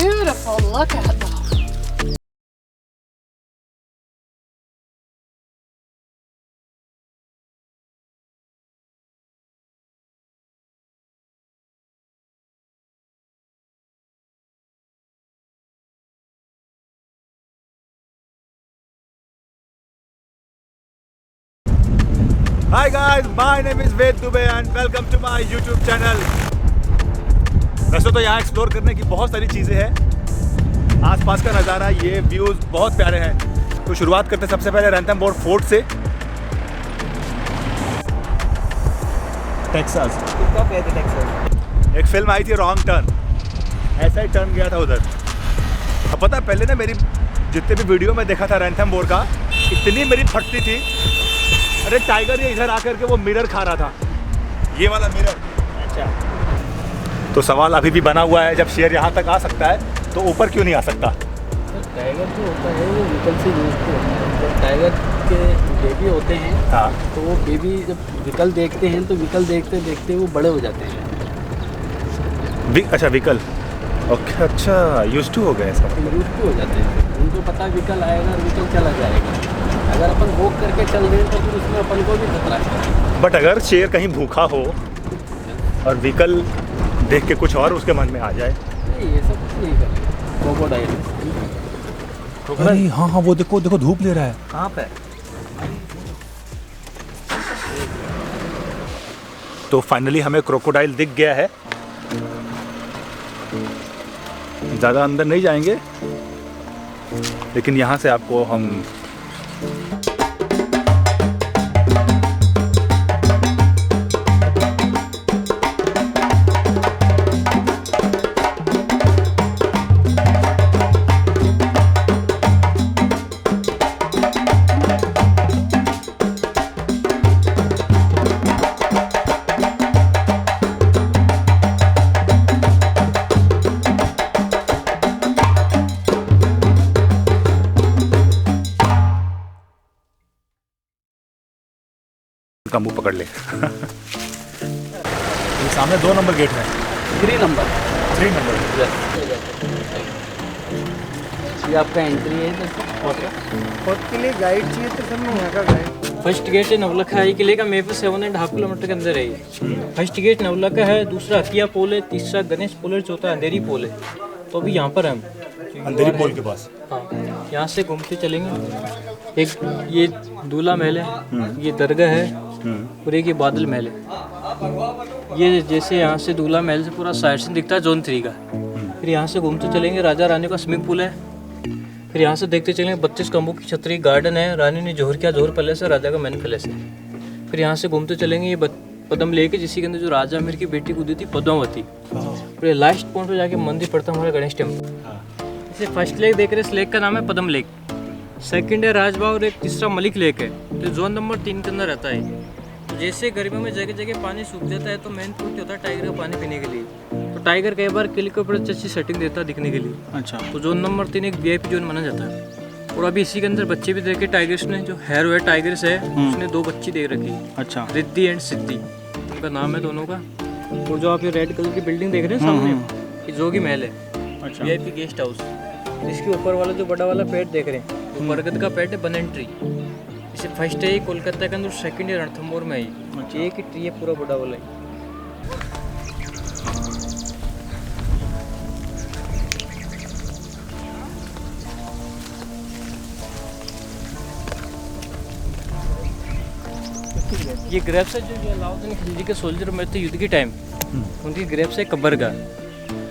beautiful. Look at them. Hi guys, my name is Ved Dubey and welcome to my YouTube channel. वैसे तो यहाँ explore करने की बहुत सारी चीज़ें हैं। आसपास का नज़ारा, ये व्यूज़ बहुत प्यारे हैं। तो शुरुआत करते हैं सबसे पहले रैंथम फोर्ट से। टेक्सास। कब गए थे टेक्सास? एक फिल्म आई थी रॉन्ग टर्न, ऐसा ही टर्न गया था उधर। अब पता है पहले ना मेरी जितने भी वीडियो में देखा था रैंथम बोर का, इतनी मेरी फटती थी। अरे टाइगर ये इधर आकर के वो मिरर खा रहा था, ये वाला मिरर। अच्छा, तो सवाल अभी भी बना हुआ है, जब शेर यहाँ तक आ सकता है तो ऊपर क्यों नहीं आ सकता? टाइगर जो होता है वो विकल से यूज होता है। जब टाइगर के बेबी होते हैं, हाँ, तो वो बेबी जब विकल देखते हैं तो विकल देखते देखते वो बड़े हो जाते हैं। अच्छा विकल, ओके, अच्छा यूज टू हो गया ऐसा। यूज टू हो जाते हैं, उनको पता है विकल आएगा और विकल चला जाएगा। अगर अपन वॉक करके चल रहे हैं तो फिर उसमें अपन को भी खतरा है। बट अगर शेर कहीं भूखा हो और विकल देख के कुछ और उसके मन में आ जाए? नहीं, ये सब कुछ नहीं करेगा। क्रोकोडाइल। अरे हाँ हाँ, वो देखो देखो धूप ले रहा है। कहाँ पे? तो फाइनली हमें क्रोकोडाइल दिख गया है। ज़्यादा अंदर नहीं जाएंगे, लेकिन यहाँ से आपको हम का मुंह पकड़ ले। ये सामने 2 नंबर गेट है। 3 नंबर। 3 नंबर। ये आपका एंट्री है। खुद के लिए गाइड चाहिए तो सब में यहाँ का गाइड। फर्स्ट गेट है नवलखा हाई किले का, मेरे 7.5 किलोमीटर के अंदर है ये। फर्स्ट गेट नवलखा है, दूसरा हथिया पोल है, तीसरा गणेश पोल है, चौथा अंधेरी पोल है। तो अभी यहाँ पर हम अंधेरी पोल के पास। हाँ, यहाँ से घूमते चलेंगे। एक ये दूल्हा महल है, ये दरगाह है, और एक ये बादल महल है। ये जैसे यहाँ से दूल्हा महल से पूरा साइड से दिखता है जोन 3 का। फिर यहाँ से घूमते चलेंगे, राजा रानी का स्विमिंग पूल है। फिर यहाँ से देखते चलेंगे 32 खंभों की छतरी गार्डन है, रानी ने जोहर किया जोहर पैलेस है, राजा का मैन पैलेस है। फिर यहाँ से घूमते चलेंगे, ये पदम लेक है जिसके अंदर जो राजा आमिर की बेटी कूदी थी पद्मावती। फिर लास्ट पॉइंट पे जाके मंदिर पड़ता है हमारा गणेश टेम्पल। जैसे फर्स्ट लेक देख रहे हैं, इस लेक का नाम है पदम लेक। सेकंड है राजबाग और एक तीसरा मलिक लेक है, तो जोन नंबर 3 के अंदर रहता है। तो जैसे गर्मियों में जगह जगह पानी सूख जाता है तो मेन फ्रूट होता है टाइगर का पानी पीने के लिए। तो टाइगर कई बार किले के ऊपर अच्छी सेटिंग देता है दिखने के लिए। अच्छा, तो जोन नंबर 3 एक VIP जोन माना जाता है। और अभी इसी के अंदर बच्चे भी देखे टाइगर्स ने, जो हैरो है टाइगर्स है, उसने 2 बच्ची दे रखी। अच्छा, रिद्धि एंड सिद्धि उनका नाम है दोनों का। और जो आप ये रेड कलर की बिल्डिंग देख रहे हैं सामने, ये जोगी महल है। अच्छा, VIP गेस्ट हाउस। इसके ऊपर वाला जो बड़ा वाला पेड़ देख रहे हैं वो बरगद का पेड़ है, बनन ट्री। इसे फर्स्ट है कोलकाता के अंदर, सेकंड है रणथंभौर में है। एक ही ट्री है पूरा बड़ा वाला है। ये ग्रेप्स है जो अलाउद्दीन खिलजी के सोल्जर में थे युद्ध के टाइम, उनकी ग्रेप्स है कब्रगाह।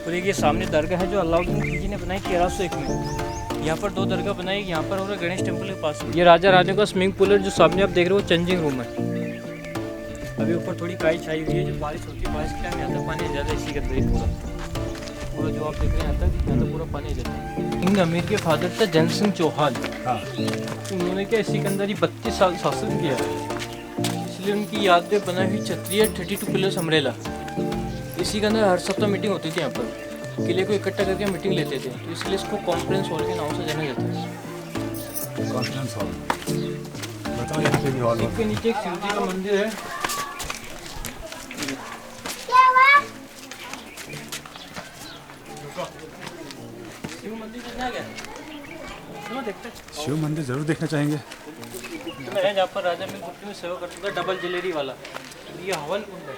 और एक ये सामने दरगाह है जो अलाउद्दीन खिलजी ने बनाई 1301 में। यहाँ पर 2 दरगाह बनाई, यहाँ पर और गणेश टेम्पल के पास। ये राजा रानी का स्विमिंग पूल है जो सामने आप देख रहे हो, चेंजिंग रूम है। अभी ऊपर थोड़ी काई छाई हुई है, जो बारिश होती है, बारिश के टाइम यहाँ तक पानी ज़्यादा इसी के अंदर ही पूरा जो आप देख रहे हैं यहाँ तक पूरा पानी जाता है। किंग अमीर के फादर थे जन सिंह चौहान। उन्होंने क्या इसी के अंदर ही 32 साल शासन किया, इसलिए उनकी याद में बना हुई छतरी है 32 पिलर्स अम्ब्रेला। इसी के अंदर हर सप्ताह मीटिंग होती थी यहाँ पर, किले को इकट्ठा करके मीटिंग लेते थे, तो इसलिए इसको कॉन्फ्रेंस हॉल के नाम से जाना जाता है। Conference hall. बताओ यहाँ पे भी हॉल है। इसके नीचे एक शिव जी का मंदिर है। शिव मंदिर देखना क्या? चलो देखते हैं। शिव मंदिर जरूर देखना चाहेंगे। मैं जहाँ पर राजा में गुप्त में सेवा करता था, डबल जलेरी वाला, ये हवन कुंड है।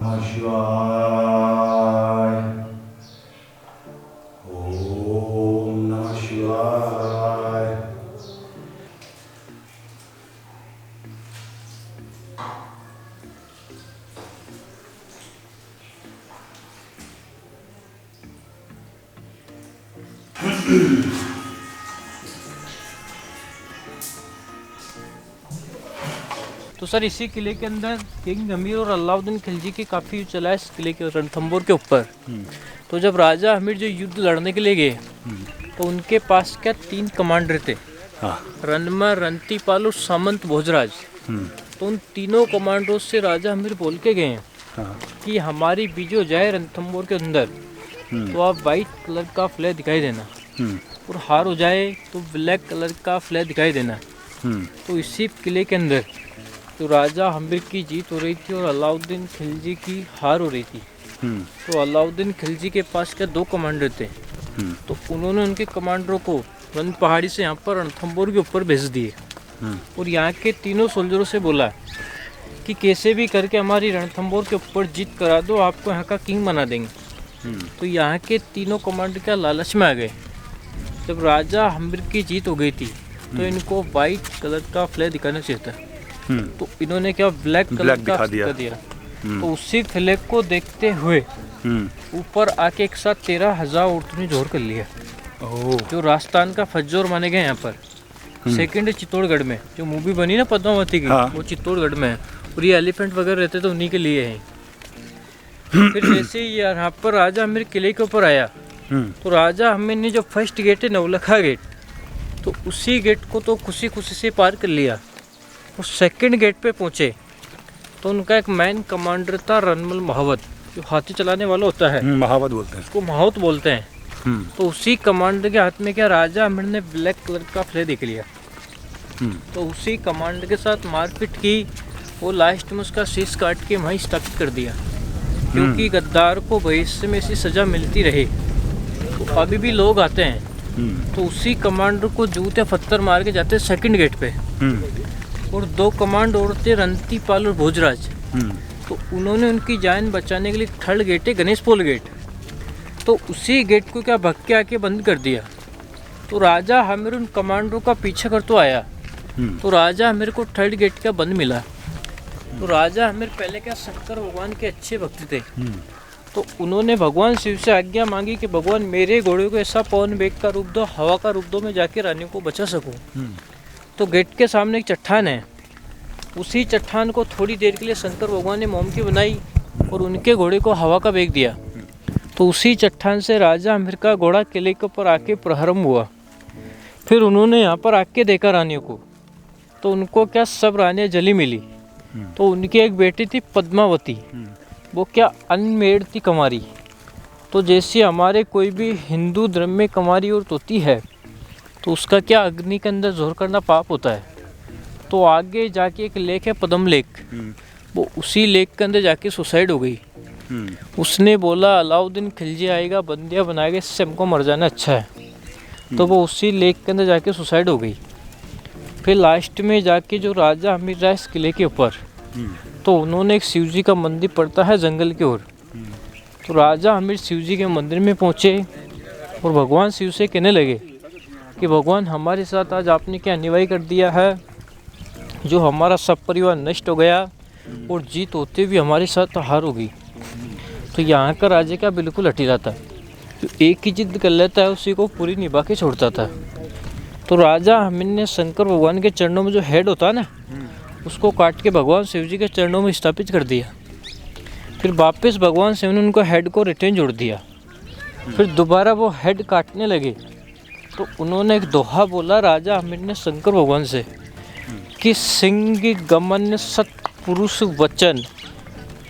नमः शिवाय। ओम नमः शिवाय। तो सर इसी किले के अंदर किंग अमीर और अलाउद्दीन खिलजी की काफ़ी चला है इस किले के रणथंभौर के ऊपर। तो जब राजा अमीर जो युद्ध लड़ने के लिए गए तो उनके पास क्या 3 कमांडर थे, रणमा, रंतीपाल और सामंत भोजराज। तो उन तीनों कमांडरों से राजा अमीर बोल के गए हैं कि हमारी बीजो जाए रणथंभौर के अंदर तो आप वाइट कलर का फ्लैग दिखाई देना, और हार हो जाए तो ब्लैक कलर का फ्लैग दिखाई देना। तो इसी किले के अंदर तो राजा अमीर की जीत हो रही थी और अलाउद्दीन खिलजी की हार हो रही थी। तो अलाउद्दीन खिलजी के पास क्या 2 कमांडर थे, तो उन्होंने उनके कमांडरों को रन पहाड़ी से यहाँ पर रणथंभौर के ऊपर भेज दिए और यहाँ के तीनों सोल्जरों से बोला कि कैसे भी करके हमारी रणथंभौर के ऊपर जीत करा दो, आपको यहाँ का किंग बना देंगे। तो यहाँ के तीनों कमांडर क्या लालच में आ गए। जब राजा अमीर की जीत हो गई थी तो इनको वाइट कलर का फ्लैग दिखाना चाहिए था, तो इन्होंने क्या ब्लैक कलर का दिखा दिया। तो उसी फ्लैग को देखते हुए ऊपर आके एक साथ 13,000 औरतों ने जोर कर लिया, जो राजस्थान का फज्जोर माने गए यहाँ पर। सेकंड चित्तौड़गढ़ में जो मूवी बनी ना पद्मावती की, वो चित्तौड़गढ़ में है, और ये एलिफेंट वगैरह रहते तो उन्हीं के लिए है। फिर जैसे ही यहाँ पर राजा अमीर किले के ऊपर आया तो राजा अमीर ने जो फर्स्ट गेट है नवलखा गेट, तो उसी गेट को तो खुशी खुशी से पार कर लिया। वो सेकंड गेट पे पहुंचे तो उनका एक मैन कमांडर था रणमल महावत, जो हाथी चलाने वाला होता है, महावत बोलते हैं उसको महावत बोलते हैं। तो उसी कमांडर के हाथ में क्या राजा अमीर ने ब्लैक कलर का फ्लैग देख लिया। तो उसी कमांडर के साथ मारपीट की, वो लास्ट में उसका शीश काट के वहीं स्थापित कर दिया, क्योंकि गद्दार को भविष्य में ऐसी सजा मिलती रहे। तो अभी भी लोग आते हैं तो उसी कमांडर को जूते पत्थर मार के जाते सेकंड गेट पे। और 2 कमांड औरतें रंतीपाल और भोजराज, तो उन्होंने उनकी जान बचाने के लिए थर्ड गेट है गणेश पोल गेट, तो उसी गेट को क्या भग के आके बंद कर दिया। तो राजा अमीर उन कमांडरों का पीछे कर तो आया, तो राजा अमीर को थर्ड गेट का बंद मिला। तो राजा अमीर पहले क्या शंकर भगवान के अच्छे भक्त थे, तो उन्होंने भगवान शिव से आज्ञा मांगी कि भगवान मेरे घोड़े को ऐसा पवन वेग का रूप दो, हवा का रूप दो, मैं जाके रानी को बचा सकूं। तो गेट के सामने एक चट्टान है, उसी चट्टान को थोड़ी देर के लिए शंकर भगवान ने मोमकी बनाई और उनके घोड़े को हवा का वेग दिया। तो उसी चट्टान से राजा अमीर का घोड़ा किले के ऊपर आके प्रारंभ हुआ। फिर उन्होंने यहाँ पर आके देखा रानियों को, तो उनको क्या सब रानियाँ जली मिली। तो उनकी एक बेटी थी पद्मावती, वो क्या अनमेड थी कुंवारी। तो जैसे हमारे कोई भी हिंदू धर्म में कुंवारी औरत होती है तो उसका क्या अग्नि के अंदर जोर करना पाप होता है। तो आगे जाके एक लेक है पद्म लेक, वो उसी लेक के अंदर जाके सुसाइड हो गई। उसने बोला अलाउद्दीन खिलजी आएगा, बंदियाँ बनाएगा, इससे हमको मर जाना अच्छा है। तो वो उसी लेक के अंदर जाके सुसाइड हो गई। फिर लास्ट में जाके जो राजा अमीर रहा इस किले के ऊपर, तो उन्होंने एक शिव जी का मंदिर पड़ता है जंगल की ओर। तो राजा अमीर शिव जी के मंदिर में पहुँचे और भगवान शिव से कहने लगे कि भगवान हमारे साथ आज आपने क्या अन्याय कर दिया है, जो हमारा सब परिवार नष्ट हो गया और जीत होते हुए हमारे साथ हार हो गई। तो यहाँ का राजा क्या बिल्कुल हटीला था, जो एक ही जिद कर लेता है उसी को पूरी निभा के छोड़ता था। तो राजा अमीर ने शंकर भगवान के चरणों में जो हेड होता है ना, उसको काट के भगवान शिव जी के चरणों में स्थापित कर दिया। फिर वापस भगवान शिव ने उनको हेड को रिटर्न जोड़ दिया। फिर दोबारा वो हेड काटने लगे तो उन्होंने एक दोहा बोला राजा अमीर ने शंकर भगवान से कि सिंह गमन सतपुरुष वचन,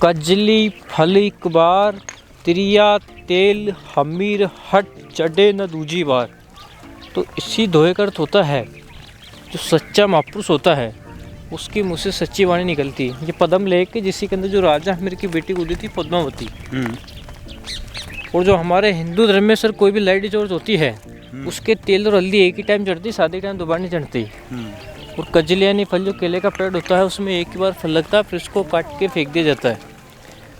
कजली फल एक बार, त्रिया तेल हमीर हट चढ़े न दूजी बार। तो इसी दोहे का अर्थ होता है जो सच्चा महापुरुष होता है उसकी मुँह से सच्ची वाणी निकलती है। ये पद्म लेक है जिसके अंदर जो राजा हमीर की बेटी गुजरी थी पद्मावती। और जो हमारे हिंदू धर्म में सर कोई भी लेडीज औरत होती है उसके तेल और हल्दी एक ही टाइम चढ़ती, शादी टाइम दोबारा नहीं चढ़ती। और कजली यानी फल जो केले का पेड़ होता है उसमें एक ही बार फल लगता है, फिर उसको काट के फेंक दिया जाता है।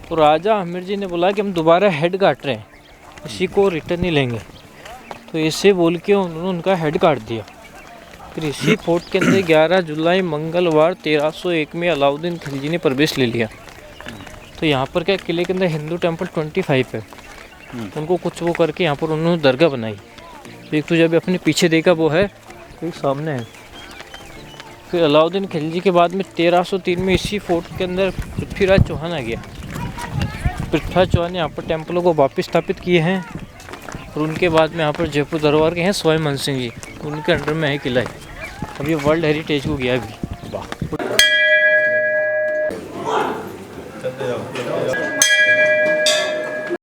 तो राजा हमीर जी ने बोला कि हम दोबारा हेड काट रहे हैं, इसी को रिटर्न नहीं लेंगे। तो ऐसे बोल के उन्होंने उनका हेड काट दिया। फिर इसी फोर्ट के अंदर 11 जुलाई मंगलवार 1301 में अलाउद्दीन खिलजी ने प्रवेश ले लिया। तो यहाँ पर क्या किले के अंदर हिंदू टेम्पल 25 है, उनको कुछ वो करके यहाँ पर उन्होंने दरगाह बनाई। तो एक तो जब अपने पीछे देखा वो है, एक सामने है। फिर अलाउद्दीन खिलजी के बाद में 1303 में इसी फोर्ट के अंदर पृथ्वीराज चौहान आ गया। पृथ्वीराज चौहान ने यहाँ पर टेम्पलों को वापस स्थापित किए हैं। और उनके बाद में यहाँ पर जयपुर दरबार के हैं स्वामी मन सिंह जी, उनके अंडर में है किला है। अब ये वर्ल्ड हेरिटेज को गया अभी।